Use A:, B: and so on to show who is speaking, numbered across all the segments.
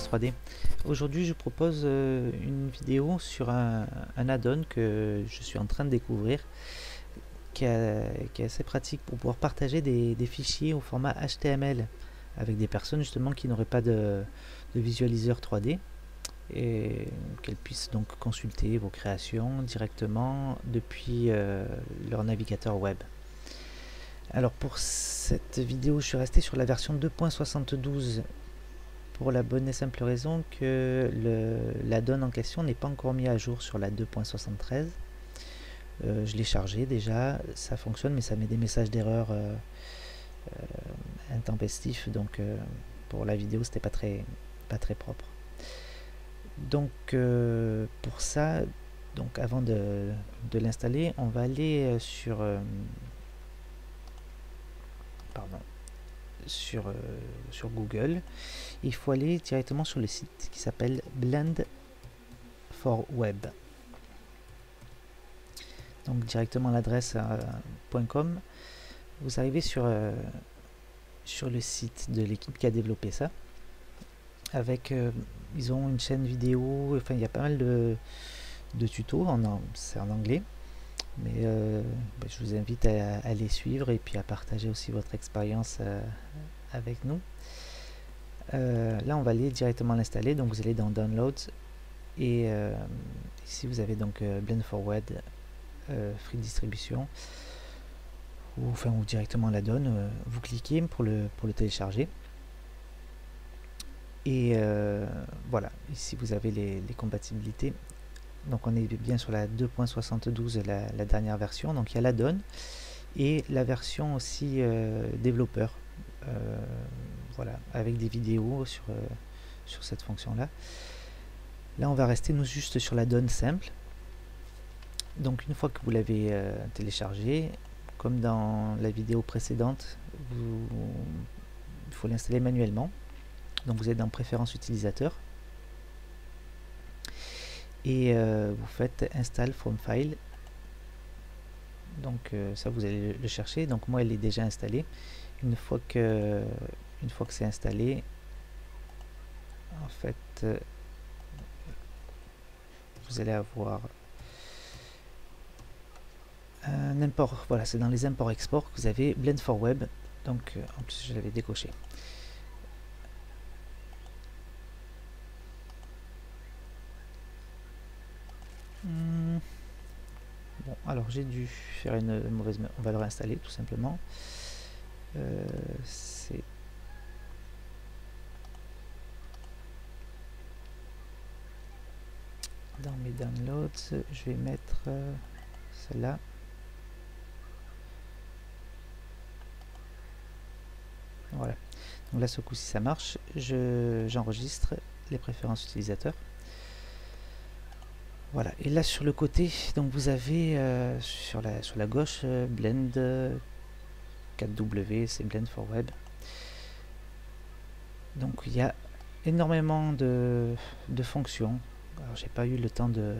A: Expérience 3D. Aujourd'hui, je propose une vidéo sur un add-on que je suis en train de découvrir, qui est assez pratique pour pouvoir partager des fichiers au format HTML avec des personnes justement qui n'auraient pas de visualiseur 3D et qu'elles puissent donc consulter vos créations directement depuis leur navigateur web. Alors pour cette vidéo, je suis resté sur la version 2.72 pour la bonne et simple raison que l'add-on en question n'est pas encore mis à jour sur la 2.73. Je l'ai chargé déjà, ça fonctionne, mais ça met des messages d'erreur intempestifs, donc pour la vidéo c'était pas très propre. Donc pour ça, donc avant de l'installer, on va aller sur Google. Il faut aller directement sur le site qui s'appelle Blend for Web. Donc directement l'adresse .com. Vous arrivez sur le site de l'équipe qui a développé ça. Avec, ils ont une chaîne vidéo, enfin il y a pas mal de tutos, c'est en anglais. Mais je vous invite à les suivre et puis à partager aussi votre expérience avec nous. Là on va aller directement l'installer, donc vous allez dans Downloads et ici vous avez donc Blend for Web, Free Distribution, ou directement l'add-on, vous cliquez pour le télécharger. Et voilà, ici vous avez les compatibilités. Donc on est bien sur la 2.72, la dernière version. Donc il y a l'add-on et la version aussi développeur. Voilà, avec des vidéos sur cette fonction là. Là on va rester nous juste sur l'add-on simple. Donc une fois que vous l'avez téléchargé, comme dans la vidéo précédente, il faut l'installer manuellement. Donc vous êtes dans préférences utilisateur et vous faites install from file. Donc ça vous allez le chercher. Donc moi elle est déjà installée. Une fois que c'est installé, en fait vous allez avoir un import. Voilà, c'est dans les imports export que vous avez Blend for Web. Donc en plus je l'avais décoché. Bon, alors j'ai dû faire une mauvaise... On va le réinstaller tout simplement. C'est... Dans mes downloads, je vais mettre celle-là. Voilà. Donc là, ce coup-ci, ça marche. J'enregistre les préférences utilisateurs. Voilà, et là sur le côté, donc vous avez sur la gauche Blend 4W, c'est Blend for Web. Donc il y a énormément de fonctions. Alors j'ai pas eu le temps de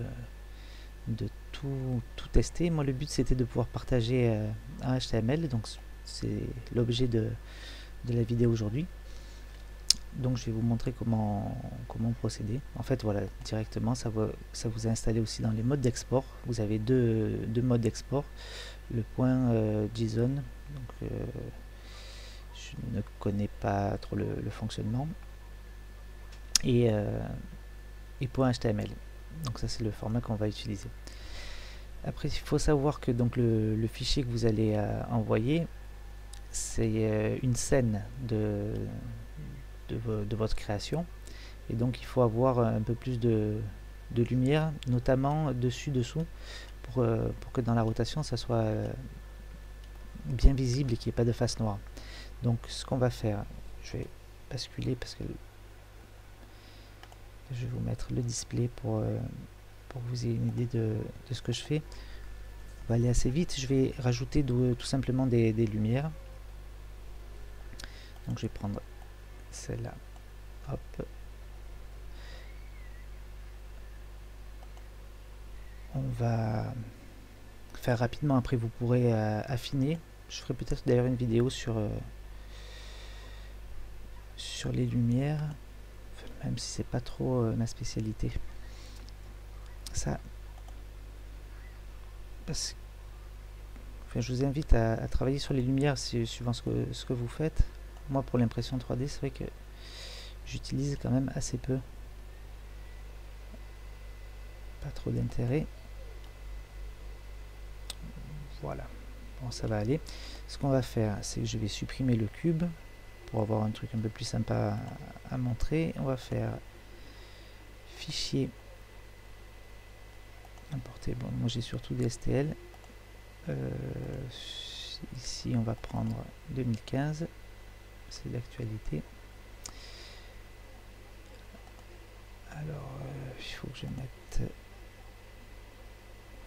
A: tout tester. Moi le but c'était de pouvoir partager un HTML, donc c'est l'objet de la vidéo aujourd'hui. Donc je vais vous montrer comment procéder. En fait voilà, directement ça vous a installé aussi dans les modes d'export. Vous avez deux modes d'export. Le point JSON, donc je ne connais pas trop le fonctionnement, et point HTML. Donc ça c'est le format qu'on va utiliser. Après il faut savoir que donc le fichier que vous allez envoyer, c'est une scène de votre création, et donc il faut avoir un peu plus de lumière, notamment dessous pour que dans la rotation ça soit bien visible et qu'il n'y ait pas de face noire. Donc ce qu'on va faire, je vais basculer parce que je vais vous mettre le display pour que vous ayez une idée de ce que je fais. On va aller assez vite. Je vais rajouter tout simplement des lumières. Donc je vais prendre celle-là, hop, on va faire rapidement, après vous pourrez affiner. Je ferai peut-être d'ailleurs une vidéo sur les lumières, même si c'est pas trop ma spécialité. Ça, parce que, enfin, je vous invite à travailler sur les lumières suivant ce que vous faites. Moi, pour l'impression 3D, c'est vrai que j'utilise quand même assez peu. Pas trop d'intérêt. Voilà. Bon, ça va aller. Ce qu'on va faire, c'est que je vais supprimer le cube pour avoir un truc un peu plus sympa à montrer. On va faire fichier, importer. Bon, moi j'ai surtout des STL. Ici, on va prendre 2015. C'est l'actualité. Alors, il faut que je mette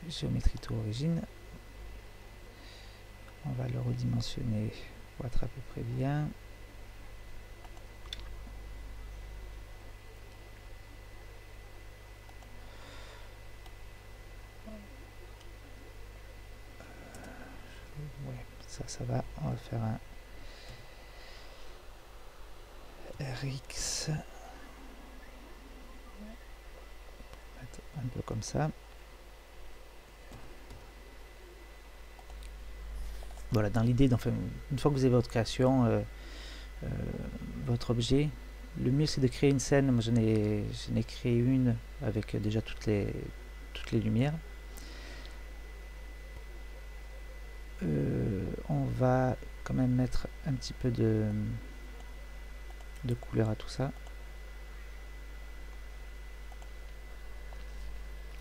A: géométrie to origine. On va le redimensionner pour être à peu près bien. Ouais, ça va. On va faire un RX. Un peu comme ça. Voilà, dans l'idée, enfin, une fois que vous avez votre création, votre objet, le mieux c'est de créer une scène. Moi j'en ai créé une avec déjà toutes les lumières. On va quand même mettre un petit peu de couleur à tout ça.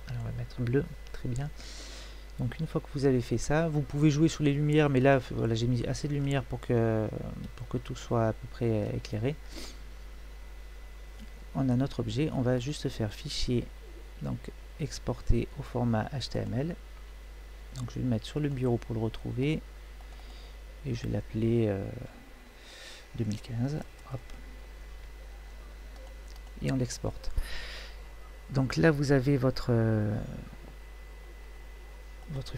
A: Alors on va mettre bleu, très bien. Donc une fois que vous avez fait ça, vous pouvez jouer sur les lumières, mais là voilà, j'ai mis assez de lumière pour que tout soit à peu près éclairé. On a notre objet, on va juste faire fichier, donc exporter au format HTML. Donc je vais le mettre sur le bureau pour le retrouver et je vais l'appeler 2015. Hop. Et on l'exporte. Donc là vous avez votre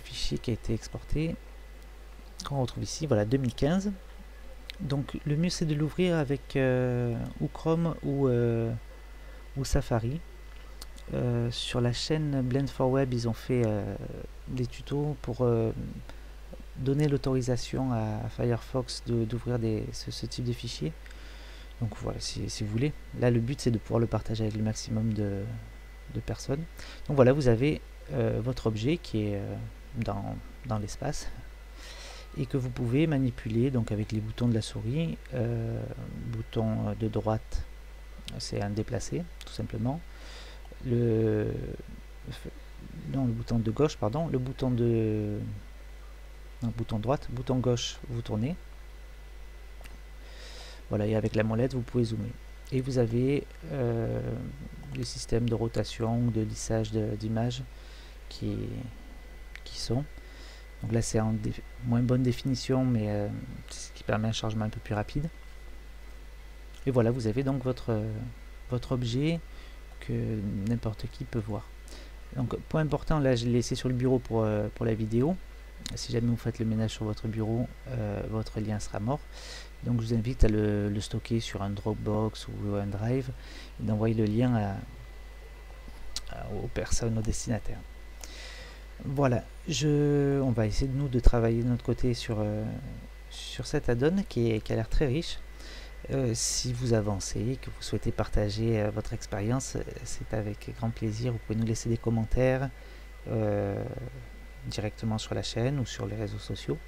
A: fichier qui a été exporté, qu'on retrouve ici, voilà 2015. Donc le mieux c'est de l'ouvrir avec ou Chrome ou Safari. Sur la chaîne Blend4Web, ils ont fait des tutos pour donner l'autorisation à Firefox d'ouvrir ce type de fichier. Donc voilà, si vous voulez. Là, le but c'est de pouvoir le partager avec le maximum de personnes. Donc voilà, vous avez votre objet qui est dans l'espace et que vous pouvez manipuler donc avec les boutons de la souris. Bouton de droite, c'est un déplacer, tout simplement. Le bouton de gauche, pardon, le bouton de bouton droite, bouton gauche, vous tournez. Voilà, et avec la molette, vous pouvez zoomer. Et vous avez les systèmes de rotation ou de lissage d'images qui sont. Donc là, c'est en moins bonne définition, mais ce qui permet un chargement un peu plus rapide. Et voilà, vous avez donc votre objet que n'importe qui peut voir. Donc point important, là je l'ai laissé sur le bureau pour la vidéo. Si jamais vous faites le ménage sur votre bureau, votre lien sera mort. Donc je vous invite à le stocker sur un Dropbox ou un Drive et d'envoyer le lien aux personnes, aux destinataires. Voilà, on va essayer de travailler de notre côté sur cet add-on qui a l'air très riche. Si vous avancez, que vous souhaitez partager votre expérience, c'est avec grand plaisir. Vous pouvez nous laisser des commentaires directement sur la chaîne ou sur les réseaux sociaux.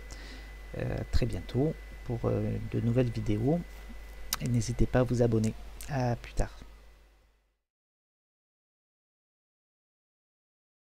A: Très bientôt pour de nouvelles vidéos. Et n'hésitez pas à vous abonner. À plus tard.